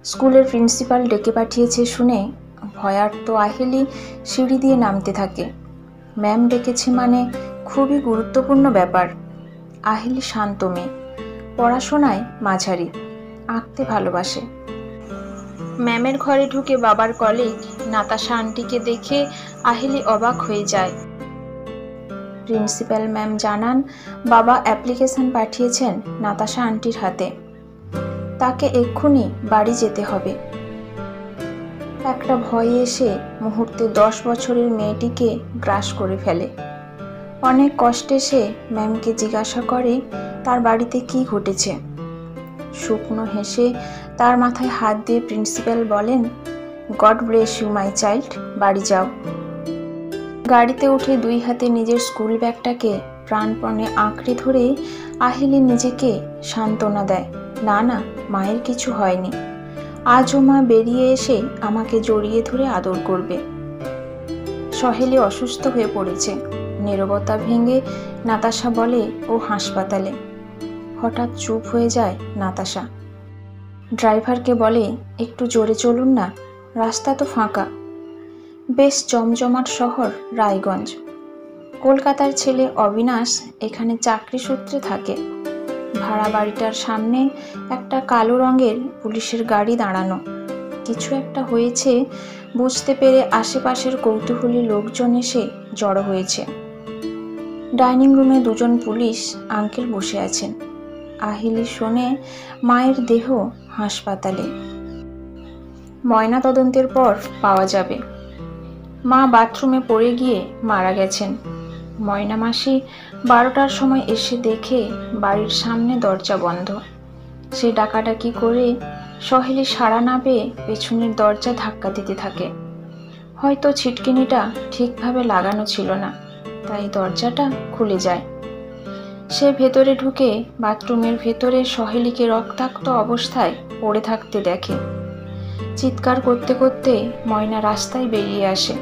স্কুলের প্রিন্সিপাল ডেকে পাঠিয়েছে শুনে ভয়ার্ত আহেলি সিঁড়ি দিয়ে নামতে থাকে। ম্যাম ডেকেছে মানে খুবই গুরুত্বপূর্ণ ব্যাপার। আহেলি শান্ত মেয়ে, পড়াশোনায় মাঝারি, আঁকতে ভালোবাসে। ম্যামের ঘরে ঢুকে বাবার কলিগ নাতাশা আন্টিকে দেখে আহেলি অবাক হয়ে যায়। প্রিন্সিপাল ম্যাম জানান বাবা অ্যাপ্লিকেশন পাঠিয়েছেন নাতাশা আন্টির হাতে। তাকে এক্ষুনি বাড়ি যেতে হবে। একটা ভয়ে এসে মুহূর্তে 10 বছরের মেয়েটিকে গ্রাস করে ফেলে। অনেক কষ্টে সে ম্যামকে জিজ্ঞাসা করে তার বাড়িতে কি ঘটেছে। শুকনো হেসে তার মাথায় হাত দিয়ে প্রিন্সিপাল বলেন, God bless you my child, বাড়ি যাও। গাড়িতে উঠে 2 হাতে নিজের স্কুল ব্যাগটাকে প্রাণপণে আঁকড়ে ধরে আহেলি নিজেকে সান্ত্বনা দেয়, না না, মায়ের কিছু হয়নি। আজও মা বেরিয়ে এসে আমাকে জড়িয়ে ধরে আদর করবে। সহেলি অসুস্থ হয়ে পড়েছে। নীরবতা ভেঙে নাতাশা বলে ও হাসপাতালে। হঠাৎ চুপ হয়ে যায় নাতাশা। ড্রাইভারকে বলে, একটু জোরে চলুন না, রাস্তা তো ফাঁকা। বেশ জমজমাট শহর রায়গঞ্জ। কলকাতার ছেলে অবিনাশ এখানে চাকরি সূত্রে থাকে। ভাড়া বাড়িটার সামনে একটা কালো রঙের পুলিশের গাড়ি দাঁড়ানো। কিছু একটা হয়েছে বুঝতে পেরে আশেপাশের কৌতূহলী লোকজন এসে জড়ো হয়েছে। ডাইনিং রুমে 2 জন পুলিশ আঙ্কেল বসে আছেন। আহেলি শোনে মায়ের দেহ হাসপাতালে, ময়না তদন্তের পর পাওয়া যাবে। মা বাথরুমে পড়ে গিয়ে মারা গেছেন। ময়না মাসি 12টার সময় এসে দেখে বাড়ির সামনে দরজা বন্ধ। সে ডাকাডাকি করে সহেলি সাড়া না পেয়ে পেছনের দরজা ধাক্কা দিতে থাকে। হয়তো ছিটকিনিটা ঠিকভাবে লাগানো ছিল না, তাই দরজাটা খুলে যায়। সে ভেতরে ঢুকে বাথরুমের ভেতরে সহেলিকে রক্তাক্ত অবস্থায় পড়ে থাকতে দেখে। চিৎকার করতে করতে ময়না রাস্তায় বেরিয়ে আসে।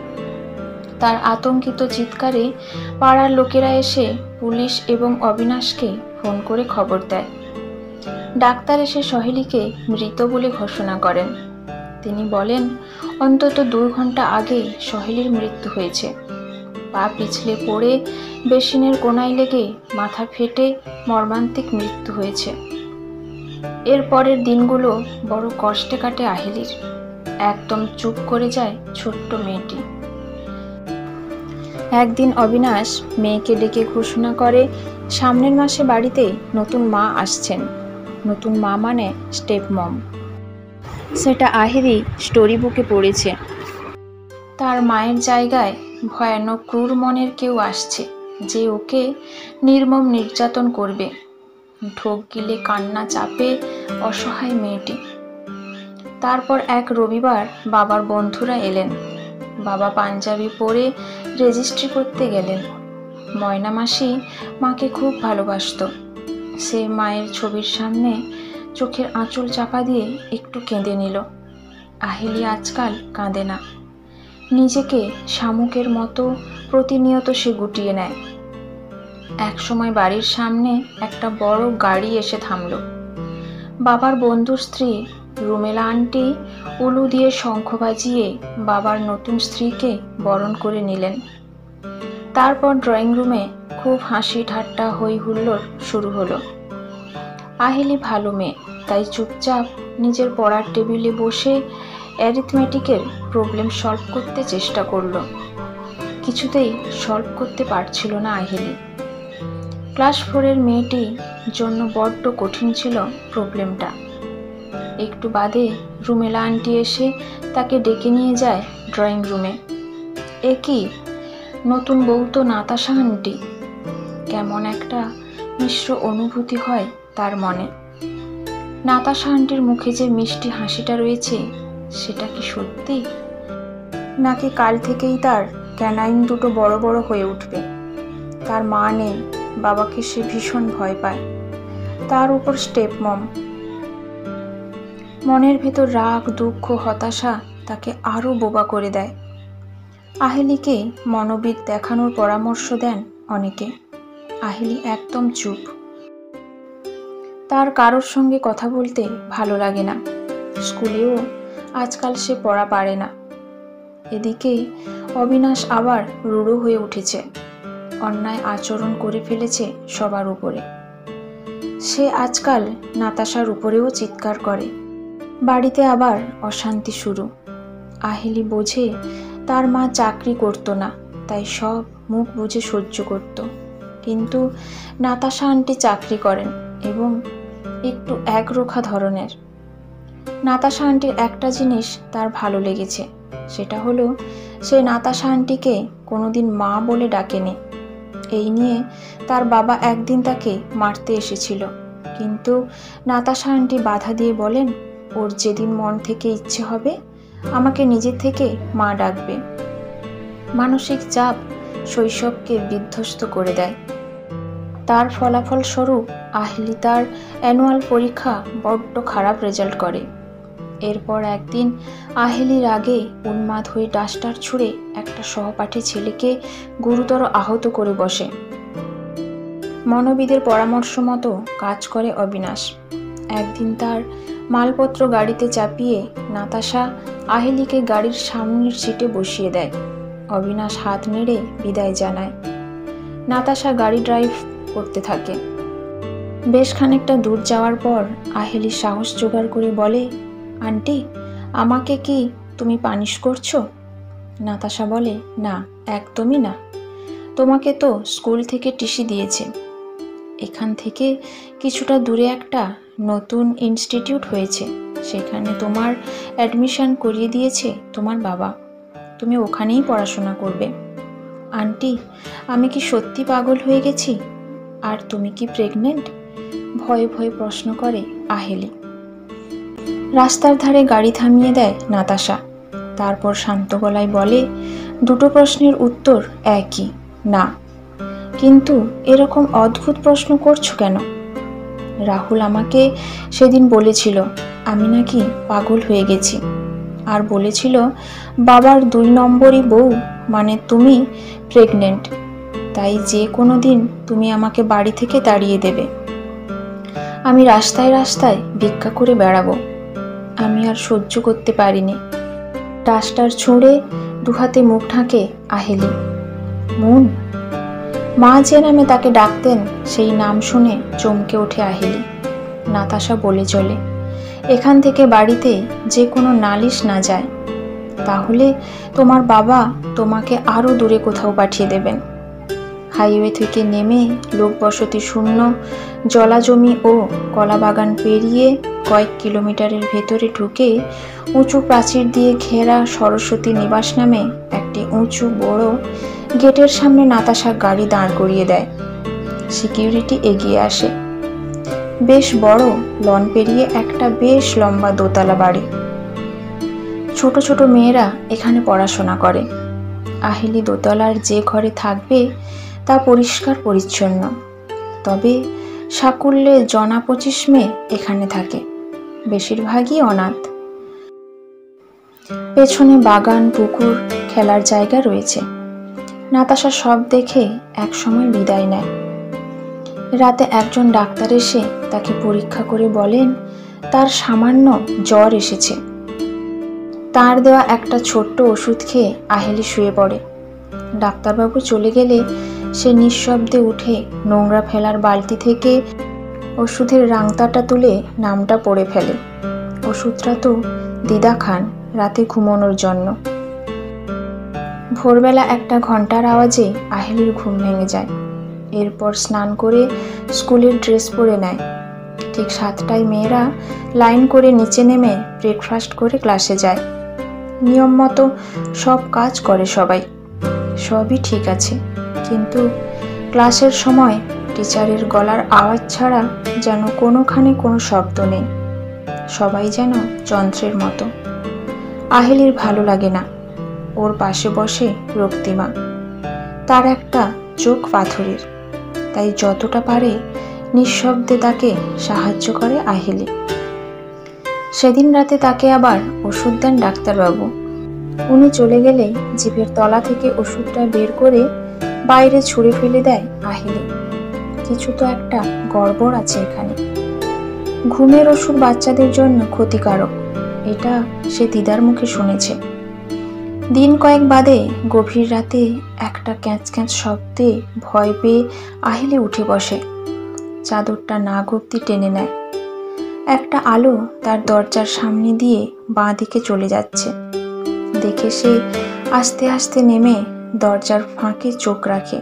তার আতঙ্কিত চিৎকারে পাড়ার লোকেরা এসে পুলিশ এবং অবিনাশকে ফোন করে খবর দেয়। ডাক্তার এসে সহেলিকে মৃত বলে ঘোষণা করেন। তিনি বলেন অন্তত 2 ঘন্টা আগে সহেলির মৃত্যু হয়েছে। পা পিছলে পড়ে বেসিনের কোনায় লেগে মাথা ফেটে মর্মান্তিক মৃত্যু হয়েছে। এর পরের দিনগুলো বড় কষ্টে কাটে আহেলির। একদম চুপ করে যায় ছোট্ট মেয়েটি। একদিন অবিনাশ মেয়েকে ডেকে ঘোষণা করে সামনের মাসে বাড়িতে নতুন মা আসছেন। নতুন মা মানে স্টেপ মম। সেটা আহেলি স্টোরি বুকে পড়েছে। তার মায়ের জায়গায় ভয়ানক ক্রূর মনের কেউ আসছে, যে ওকে নির্মম নির্যাতন করবে। ঢোক গিলে কান্না চাপে অসহায় মেয়েটি। তারপর এক রবিবার বাবার বন্ধুরা এলেন। বাবা পাঞ্জাবি পরে রেজিস্ট্রি করতে গেলেন। ময়না মাসি মাকে খুব ভালোবাসত। সে মায়ের ছবির সামনে চোখের আঁচল চাপা দিয়ে একটু কেঁদে নিল। আহেলি আজকাল কাঁদে না। নিজেকে শামুকের মতো প্রতিনিয়ত সে গুটিয়ে নেয়। একসময় বাড়ির সামনে একটা বড় গাড়ি এসে থামল। বাবার বন্ধুর স্ত্রী রুমেলা আন্টি উলু দিয়ে শঙ্খ বাজিয়ে বাবার নতুন স্ত্রীকে বরণ করে নিলেন। তারপর ড্রয়িং রুমে খুব হাসি ঠাট্টা হই হুল্লোড় শুরু হলো। আহেলি ভালো মেয়ে, তাই চুপচাপ নিজের পড়ার টেবিলে বসে অ্যারিথমেটিকের প্রবলেম সলভ করতে চেষ্টা করলো। কিছুতেই সলভ করতে পারছিল না আহেলি। ক্লাস 4-এর মেয়েটির জন্য বড্ড কঠিন ছিল প্রবলেমটা। একটু বাদে রুমেলা আন্টি এসে তাকে ডেকে নিয়ে যায় ড্রয়িং রুমে। এ কি, নতুন বউ তো নাতাশা আন্টি। কেমন একটা মিশ্র অনুভূতি হয় তার মনে। নাতাশা আন্টির মুখে যে মিষ্টি হাসিটা রয়েছে, সেটা কি সত্যি, নাকি কাল থেকেই তার ক্যানাইন দুটো বড় বড় হয়ে উঠবে? তার মা নেই, বাবাকে সে ভীষণ ভয় পায়। তার উপর স্টেপ মম। মনের ভেতর রাগ, দুঃখ, হতাশা তাকে আরও বোবা করে দেয়। আহেলিকে মনোবিদ দেখানোর পরামর্শ দেন অনেকে। আহেলি একদম চুপ। তার কারোর সঙ্গে কথা বলতে ভালো লাগে না। স্কুলেও আজকাল সে পড়া পারে না। এদিকে অবিনাশ আবার রূঢ় হয়ে উঠেছে, অন্যায় আচরণ করে ফেলেছে সবার উপরে। সে আজকাল নাতাশার উপরেও চিৎকার করে। বাড়িতে আবার অশান্তি শুরু। আহেলি বোঝে তার মা চাকরি করতো না, তাই সব মুখ বুজে সহ্য করত। কিন্তু নাতাশা আন্টি চাকরি করেন এবং একটু একরোখা ধরনের। নাতাশা আন্টির একটা জিনিস তার ভালো লেগেছে, সেটা হলো সে নাতাশা আন্টিকে কোনোদিন মা বলে ডাকেনি। এই নিয়ে তার বাবা একদিন তাকে মারতে এসেছিল, কিন্তু নাতাশা আন্টি বাধা দিয়ে বলেন, ওর যেদিন মন থেকে ইচ্ছে হবে আমাকে নিজে থেকে মা ডাকবে। মানসিক চাপ শৈশবকে বিধ্বস্ত করে দেয়। তার ফলাফল স্বরূপ আহেলি তার অ্যানুয়াল পরীক্ষা বড্ড খারাপ রেজাল্ট করে। এরপর একদিন আহেলি রাগে উন্মাদ হয়ে ডাস্টার ছুঁড়ে একটা সহপাঠী ছেলেকে গুরুতর আহত করে বসে। মনোবিদের পরামর্শ মতো কাজ করে অবিনাশ। একদিন তার মালপত্র গাড়িতে চাপিয়ে নাতাশা আহেলিকে গাড়ির সামনের সিটে বসিয়ে দেয়। অবিনাশ হাত নেড়ে বিদায় জানায়। নাতাশা গাড়ি ড্রাইভ করতে থাকে। বেশ খানিকটা দূর যাওয়ার পর আহেলি সাহস জোগাড় করে বলে, আন্টি, আমাকে কি তুমি পানিশ করছো? নাতাশা বলে, না, একদমই না। তোমাকে তো স্কুল থেকে টিসি দিয়েছে। এখান থেকে কিছুটা দূরে একটা নতুন ইনস্টিটিউট হয়েছে, সেখানে তোমার অ্যাডমিশন করিয়ে দিয়েছে তোমার বাবা। তুমি ওখানেই পড়াশোনা করবে। আন্টি, আমি কি সত্যি পাগল হয়ে গেছি? আর তুমি কি প্রেগনেন্ট? ভয়ে ভয়ে প্রশ্ন করে আহেলি। রাস্তার ধারে গাড়ি থামিয়ে দেয় নাতাশা। তারপর শান্ত গলায় বলে, দুটো প্রশ্নের উত্তর একই, না। কিন্তু এরকম অদ্ভুত প্রশ্ন করছো কেন? রাহুল আমাকে সেদিন বলেছিল আমি নাকি পাগল হয়ে গেছি, আর বলেছিল বাবার 2 নম্বরই বউ মানে তুমি প্রেগনেন্ট, তাই যে কোনো দিন তুমি আমাকে বাড়ি থেকে তাড়িয়ে দেবে। আমি রাস্তায় রাস্তায় ভিক্ষা করে বেড়াবো। আমি আর সহ্য করতে পারিনি। ডাস্টার ছুঁড়ে দুহাতে মুখ ঢাকে আহেলি। মুন, মা যে নামে তাকে ডাকতেন সেই নাম শুনে চমকে ওঠে আহেলি। নাতাশা বলে চলে, এখান থেকে বাড়িতে যে কোনো নালিশ না যায়, তাহলে তোমার বাবা তোমাকে আরও দূরে কোথাও পাঠিয়ে দেবেন। হাইওয়ে থেকে নেমে লোকবসতি শূন্য জলাজমি ও কলাবাগান পেরিয়ে কয়েক কিলোমিটারের ভেতরে ঢুকে উঁচু প্রাচীর দিয়ে ঘেরা সরস্বতী নিবাস নামে একটি উঁচু বড় গেটের সামনে নাতাশা গাড়ি দাঁড় করিয়ে দেয়। সিকিউরিটি এগিয়ে আসে। বেশ বড় লন পেরিয়ে একটা বেশ লম্বা দোতলা বাড়ি। ছোট ছোট মেয়েরা এখানে পড়াশোনা করে। আহেলি দোতলার যে ঘরে থাকবে তা পরিষ্কার পরিচ্ছন্ন, তবে সাকুল্যে জনা 25 মেয়ে এখানে থাকে, বেশিরভাগই অনাথ। পেছনে বাগান, পুকুর, খেলার জায়গা রয়েছে। নাতাশা সব দেখে একসময় বিদায় নেয়। রাতে একজন ডাক্তার এসে তাকে পরীক্ষা করে বলেন তার সামান্য জ্বর এসেছে। তার দেওয়া একটা ছোট্ট ওষুধ খেয়ে আহেলি শুয়ে পড়ে। ডাক্তারবাবু চলে গেলে সে নিঃশব্দে উঠে নোংরা ফেলার বালতি থেকে ওষুধের রাংতাটা তুলে নামটা পড়ে ফেলে। ওষুধটা তো দিদা খান রাতে ঘুমানোর জন্য। ভোরবেলা একটা ঘন্টার আওয়াজে আহেলির ঘুম ভেঙে যায়। এরপর স্নান করে স্কুলের ড্রেস পরে নেয়। ঠিক 7টায় মেয়েরা লাইন করে নিচে নেমে ব্রেকফাস্ট করে ক্লাসে যায়। নিয়ম মতো সব কাজ করে সবাই, সবই ঠিক আছে, কিন্তু ক্লাসের সময় টিচারের গলার আওয়াজ ছাড়া যেন কোনোখানে কোনো শব্দ নেই। সবাই যেন যন্ত্রের মতো। আহেলির ভালো লাগে না। ওর পাশে বসে রক্তিমা। তার একটা চোখ পাথরের, তাই যতটা পারে নিঃশব্দে তাকে সাহায্য করে আহেলি। সেদিন রাতে তাকে আবার ওষুধ দেন ডাক্তারবাবু। উনি চলে গেলে জিভের তলা থেকে ওষুধটা বের করে বাইরে ছুঁড়ে ফেলে দেয় আহেলি। কিছু তো একটা গড়বড় আছে এখানে। ঘুমের ওষুধ বাচ্চাদের জন্য ক্ষতিকারক, এটা সে দিদার মুখে শুনেছে। দিন কয়েক বাদে গভীর রাতে একটা ক্যাঁচ ক্যাঁচ শব্দে ভয় পেয়ে আহিলি উঠে বসে, চাদরটা নাক অব্দি টেনে নেয়। একটা আলো তার দরজার সামনে দিয়ে বাঁ দিকে চলে যাচ্ছে। দেখে সে আস্তে আস্তে নেমে দরজার ফাঁকে চোখ রাখে।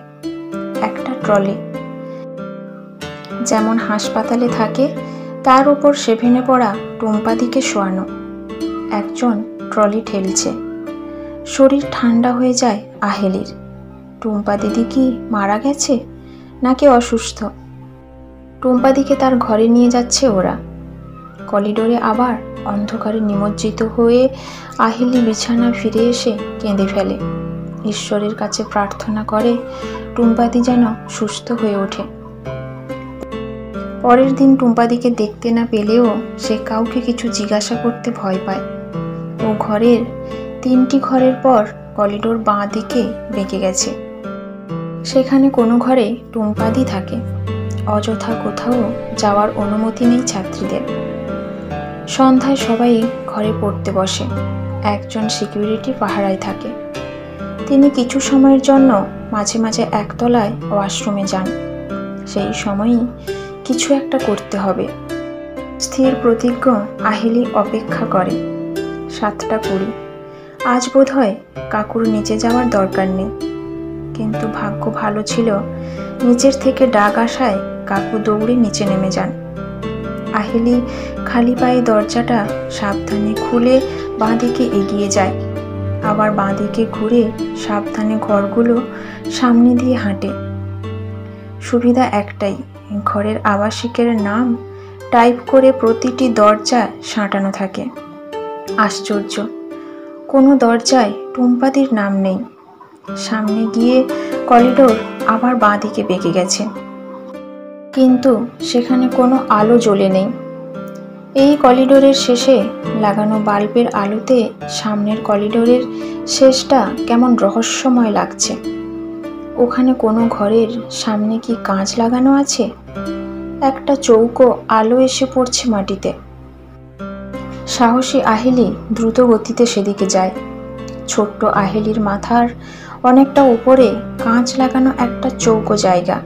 একটা ট্রলি, যেমন হাসপাতালে থাকে তার উপর সেভেনে পড়া টুম্পাদিকে শোয়ানো। একজন ট্রলি ঠেলছে। শরীর ঠান্ডা হয়ে যায় আহেলির। টুম্পা দিদি কি মারা গেছে নাকি অসুস্থ? টুম্পাদিকে তার ঘরে নিয়ে যাচ্ছে ওরা। করিডোরে আবার অন্ধকারে নিমজ্জিত হয়ে আহিলি বিছানা ফিরে এসে কেঁদে ফেলে। ঈশ্বরের কাছে প্রার্থনা করে টুম্পাদি যেন সুস্থ হয়ে ওঠে। পরের দিন টুম্পাদিকে দেখতে না পেলেও সে কাউকে কিছু জিজ্ঞাসা করতে ভয় পায়। ও ঘরের 3টি ঘরের পর করিডোর বাঁ দিকে বেঁকে গেছে। সেখানে কোনো ঘরে টুম্পাদি থাকে। অযথা কোথাও যাওয়ার অনুমতি নেই ছাত্রীদের। সন্ধ্যায় সবাই ঘরে পড়তে বসে। একজন সিকিউরিটি পাহারায় থাকে। তিনি কিছু সময়ের জন্য মাঝে মাঝে একতলায় ওয়াশরুমে যান। সেই সময়ই কিছু একটা করতে হবে। স্থির প্রতিজ্ঞ আহিলি অপেক্ষা করে। 7:20। আজ বোধহয় কাকুর নিচে যাওয়ার দরকার নেই। কিন্তু ভাগ্য ভালো ছিল, নিচের থেকে ডাক আসায় কাকু দৌড়ে নিচে নেমে যান। আহিলি খালি পায়ে দরজাটা সাবধানে খুলে বাঁ দিকে এগিয়ে যায়, আবার বাঁ দিকে ঘুরে সাবধানে ঘরগুলো সামনে দিয়ে হাঁটে। সুবিধা একটাই, ঘরের আবাসিকের নাম টাইপ করে প্রতিটি দরজা সাঁটানো থাকে। আশ্চর্য, কোনো দরজায় টুম্পাদির নাম নেই। সামনে গিয়ে করিডোর আবার বাঁ দিকে বেঁকে গেছে, কিন্তু সেখানে কোনো আলো জ্বলে নেই। এই করিডোরের শেষে লাগানো বাল্বের আলোতে সামনের করিডোরের শেষটা কেমন রহস্যময় লাগছে। ওখানে কোনো ঘরের সামনে কি কাঁচ লাগানো আছে? একটা চৌকো আলো এসে পড়ছে মাটিতে। সাহসী আহিলি দ্রুত গতিতে সেদিকে যায়। ছোট্ট আহিলির মাথার অনেকটা উপরে কাঁচ লাগানো একটা চৌকো জায়গা,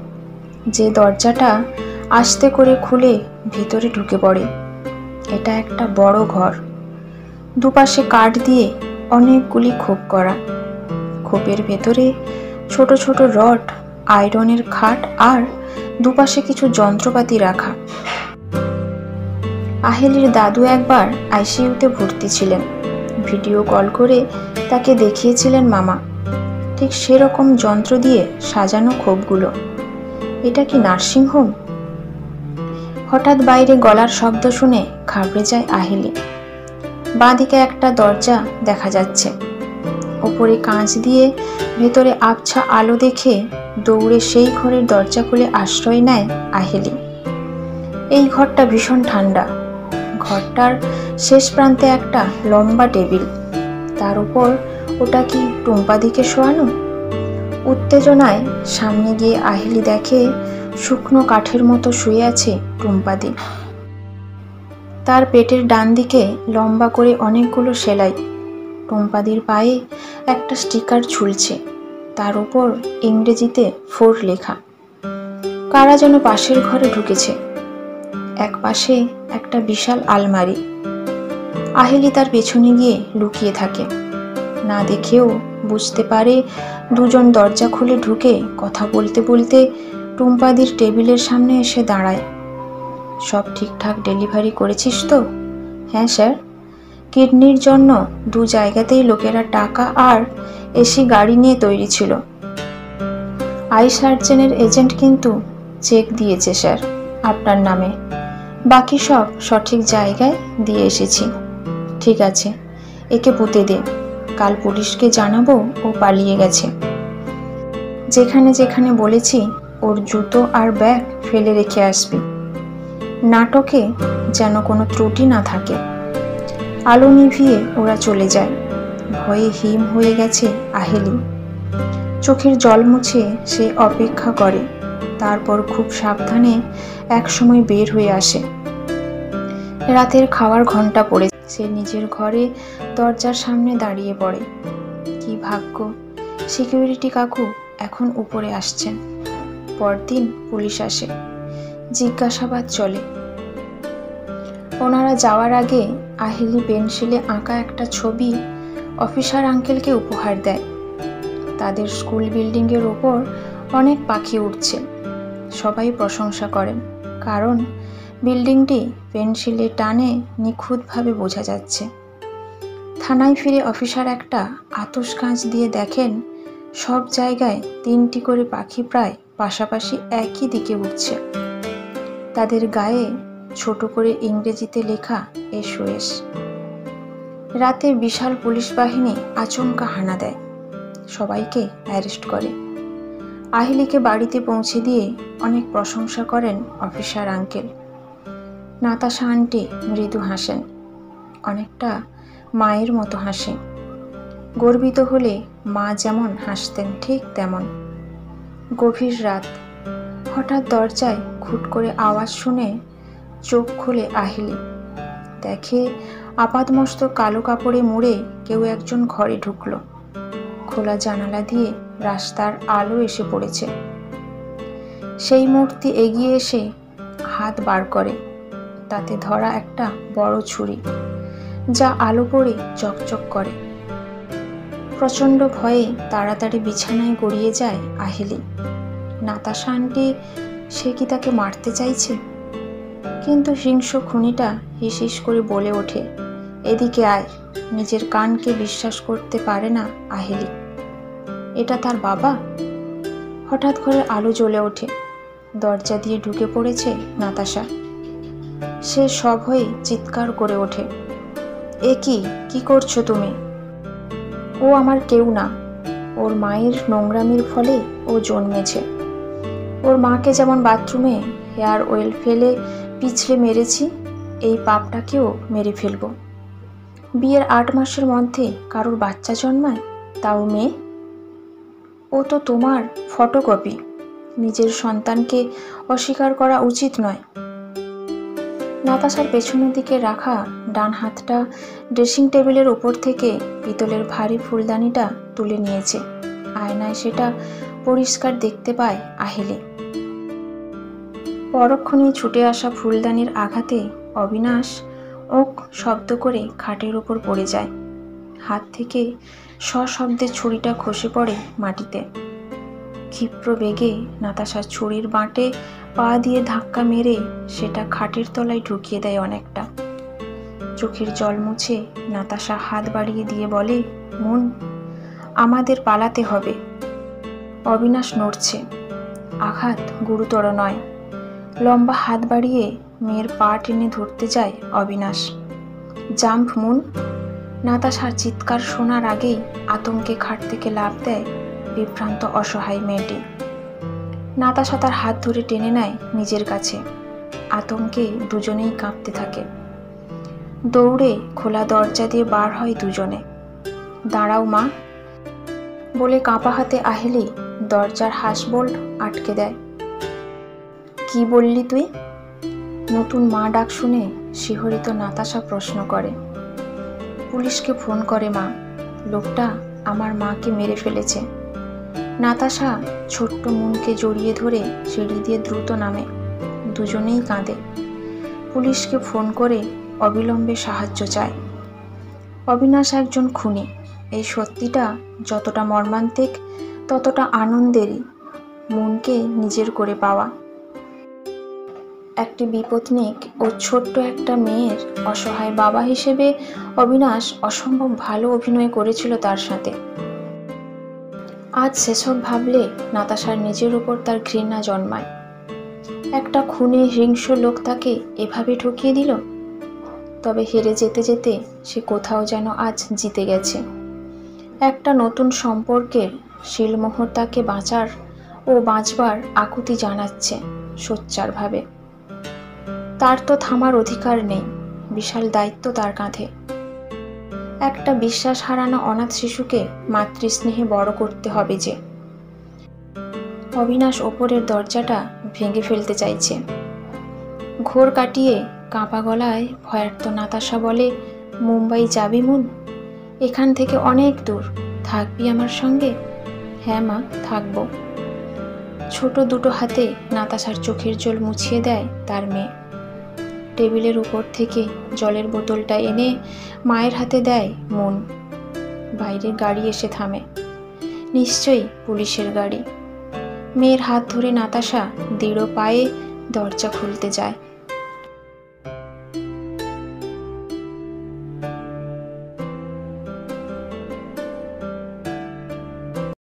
যে দরজাটা আস্তে করে খুলে ভিতরে ঢুকে পড়ে। এটা একটা বড় ঘর। দুপাশে কাঠ দিয়ে অনেকগুলি খোপ করা। খোপের ভেতরে ছোট ছোট রড, আয়রনের খাট আর দুপাশে কিছু যন্ত্রপাতি রাখা। আহিলির দাদু একবার আইসিইউতে ভর্তি ছিলেন। ভিডিও কল করে তাকে দেখিয়েছিলেন মামা। ঠিক সেরকম যন্ত্র দিয়ে সাজানো খোপগুলো। এটা কি নার্সিংহোম? হঠাৎ বাইরে গলার শব্দ শুনে ঘাবড়ে যায় আহিলি। বাঁদিকে একটা দরজা দেখা যাচ্ছে। ওপরে কাঁচ দিয়ে ভেতরে আবছা আলো দেখে দৌড়ে সেই ঘরের দরজা খুলে আশ্রয় নেয় আহিলি। এই ঘরটা ভীষণ ঠান্ডা। ঘরটার শেষ প্রান্তে একটা লম্বা টেবিল, তার উপর ওটা কি টুম্পাদিকে শোয়ানো? উত্তেজনায় সামনে গিয়ে আহিলি দেখে শুকনো কাঠের মতো শুয়ে আছে টুম্পাদি। তার পেটের ডান দিকে লম্বা করে অনেকগুলো সেলাই। টুম্পাদির পায়ে একটা স্টিকার ঝুলছে, তার উপর ইংরেজিতে 4 লেখা। কারা যেন পাশের ঘরে ঢুকেছে। এক পাশে একটা বিশাল আলমারি। আহিলি তার পেছনে গিয়ে লুকিয়ে থাকে। না দেখেও বুঝতে পারে দুজন দরজা খুলে ঢুকে কথা বলতে বলতে টুম্পাদির টেবিলের সামনে এসে দাঁড়ায়। সব ঠিকঠাক ডেলিভারি করেছিস তো? হ্যাঁ স্যার। কিডনির জন্য 2 জায়গাতেই লোকেরা টাকা আর এসি গাড়ি নিয়ে তৈরি ছিল। আই সার্জেনের এজেন্ট কিন্তু চেক দিয়েছে স্যার আপনার নামে। বাকি সব সঠিক জায়গায় দিয়ে এসেছি। ঠিক আছে, একে পুঁতে দে। কাল পুলিশকে জানাবো ও পালিয়ে গেছে। যেখানে যেখানে বলেছি ওর জুতো আর ব্যাগ ফেলে রেখে আসবি। নাটকে যেন কোনো ত্রুটি না থাকে। আলো নিভিয়ে ওরা চলে যায়। ভয়ে হিম হয়ে গেছে আহিলি। চোখের জল মুছে সে অপেক্ষা করে। তারপর খুব সাবধানে একসময় বের হয়ে আসে। রাতের খাওয়ার ঘন্টা পড়ে। সে নিজের ঘরে দরজার সামনে দাঁড়িয়ে পড়ে। কি ভাগ্য, সিকিউরিটি কাকু এখন উপরে আসছেন। পরদিন পুলিশ আসে, জিজ্ঞাসাবাদ চলে। ওনারা যাওয়ার আগে আহিলি পেন্সিলে আঁকা একটা ছবি অফিসার আঙ্কেলকে উপহার দেয়। তাদের স্কুল বিল্ডিংয়ের ওপর অনেক পাখি উঠছে। সবাই প্রশংসা করেন, কারণ বিল্ডিংটি পেন্সিলে টানে নিখুঁতভাবে বোঝা যাচ্ছে। থানায় ফিরে অফিসার একটা আতশ কাঁচ দিয়ে দেখেন সব জায়গায় 3টি করে পাখি প্রায় পাশাপাশি একই দিকে উঠছে। তাদের গায়ে ছোট করে ইংরেজিতে লেখা SOS। রাতে বিশাল পুলিশ বাহিনী আচমকা হানা দেয়, সবাইকে অ্যারেস্ট করে। আহিলিকে বাড়িতে পৌঁছে দিয়ে অনেক প্রশংসা করেন অফিসার আঙ্কেল। নাতাশা আন্টি মৃদু হাসেন, অনেকটা মায়ের মতো হাসে। গর্বিত হলে মা যেমন হাসতেন ঠিক তেমন। গভীর রাত, হঠাৎ দরজায় খুট করে আওয়াজ শুনে চোখ খুলে আহিলি। দেখে আপাদমস্তক কালো কাপড়ে মুড়ে কেউ একজন ঘরে ঢুকলো। খোলা জানালা দিয়ে রাস্তার আলো এসে পড়েছে। সেই মূর্তি এগিয়ে এসে হাত বার করে, তাতে ধরা একটা বড় ছুরি, যা আলো পড়ে চকচক করে। প্রচণ্ড ভয়ে তাড়াতাড়ি বিছানায় গড়িয়ে যায় আহিলি। নাতাশা আন্টি, সে কি তাকে মারতে চাইছে? কিন্তু হিংস্র খুনিটা হিসহিস করে বলে ওঠে, এদিকে আয়। নিজের কানকে বিশ্বাস করতে পারে না আহিলি। এটা তার বাবা? হঠাৎ করে আলো জ্বলে ওঠে। দরজা দিয়ে ঢুকে পড়েছে নাতাশা। সে সভয়ে চিৎকার করে ওঠে, এ কি করছো তুমি? ও আমার কেউ না। ওর মায়ের নোংরামির ফলে ও জন্মেছে। ওর মাকে যেমন বাথরুমে হেয়ার অয়েল ফেলে পিছলে মেরেছি, এই পাপটাকেও মেরে ফেলবো। বিয়ের 8 মাসের মধ্যে কারোর বাচ্চা জন্মায়, তাও মেয়ে। ও তো তোমার ফটোকপি। নিজের সন্তানকে অস্বীকার করা উচিত নয়। নাতাশার পেছনের দিকে রাখা ডান হাতটা ড্রেসিং টেবিলের ওপর থেকে পিতলের ভারী ফুলদানিটা তুলে নিয়েছে। আয়নায় সেটা পরিষ্কার দেখতে পায় আহিলি। পরক্ষণে ছুটে আসা ফুলদানির আঘাতে অবিনাশ ওক শব্দ করে খাটের ওপর পড়ে যায়। হাত থেকে সশব্দে ছুরিটা খসে পড়ে মাটিতে। ক্ষিপ্র বেগে নাতাশার ছুরির বাঁটে পা দিয়ে ধাক্কা মেরে সেটা খাটের তলায় ঢুকিয়ে দেয় অনেকটা। চোখের জল মুছে নাতাশা হাত বাড়িয়ে দিয়ে বলে, মন, আমাদের পালাতে হবে। অবিনাশ নড়ছে। আঘাত গুরুতর নয়। লম্বা হাত বাড়িয়ে মেয়ের পা টেনে ধরতে যায় অবিনাশ। Jump moon. নাতাশার চিৎকার শোনার আগেই আতঙ্কে খাট থেকে লাফ দেয় বিভ্রান্ত অসহায় মেয়েটি। নাতাশা তার হাত ধরে টেনে নেয় নিজের কাছে। আতঙ্কে দুজনেই কাঁপতে থাকে। দৌড়ে খোলা দরজা দিয়ে বার হয় দুজনে। দাঁড়াও মা বলে কাঁপা হাতে আহিলি দরজার হাসবোল্ট আটকে দেয়। কি বললি তুই? নতুন মা ডাক শুনে শিহরিত নাতাশা প্রশ্ন করে। পুলিশকে ফোন করে মা, লোকটা আমার মাকে মেরে ফেলেছে। নাতাশা ছোট্ট মুনকে জড়িয়ে ধরে সিঁড়ি দিয়ে দ্রুত নামে। দুজনেই কাঁদে। পুলিশকে ফোন করে অবিলম্বে সাহায্য চায়। অবিনাশ একজন খুনি, এই সত্যিটা যতটা মর্মান্তিক ততটা আনন্দেরই। মুনকে নিজের করে পাওয়া। একটি বিপত্নিক ও ছোট্ট একটা মেয়ের অসহায় বাবা হিসেবে অবিনাশ অসম্ভব ভালো অভিনয় করেছিল তার সাথে। আজ সেসব ভাবলে নাতাশার নিজের উপর তার ঘৃণা জন্মায়। একটা খুনে হিংস্র লোক তাকে এভাবে ঠকিয়ে দিল। তবে হেরে যেতে যেতে সে কোথাও যেন আজ জিতে গেছে। একটা নতুন সম্পর্কের শিলমোহর তাকে বাঁচার ও বাঁচবার আকুতি জানাচ্ছে সোচ্চারভাবে। তার তো থামার অধিকার নেই, বিশাল দায়িত্ব তার কাঁধে। একটা বিশ্বাস হারানো অনাথ শিশুকে মাতৃস্নেহে বড় করতে হবে যে। অবিনাশ ওপরের দরজাটা ভেঙে ফেলতে চাইছে। ঘোর কাটিয়ে কাঁপা গলায় ভয়ার্ত নাতাশা বলে, মুম্বাই যাবি মুন? এখান থেকে অনেক দূর, থাকবি আমার সঙ্গে? হ্যাঁ মা, থাকবো। ছোট দুটো হাতে নাতাশার চোখের জল মুছিয়ে দেয় তার মেয়ে। টেবিলের উপর থেকে জলের বোতলটা এনে মায়ের হাতে দেয় মুন। বাইরের গাড়ি এসে থামে, নিশ্চয়ই পুলিশের গাড়ি। মেয়ের হাত ধরে নাতাশা দৃঢ় পায়ে দরজা খুলতে যায়।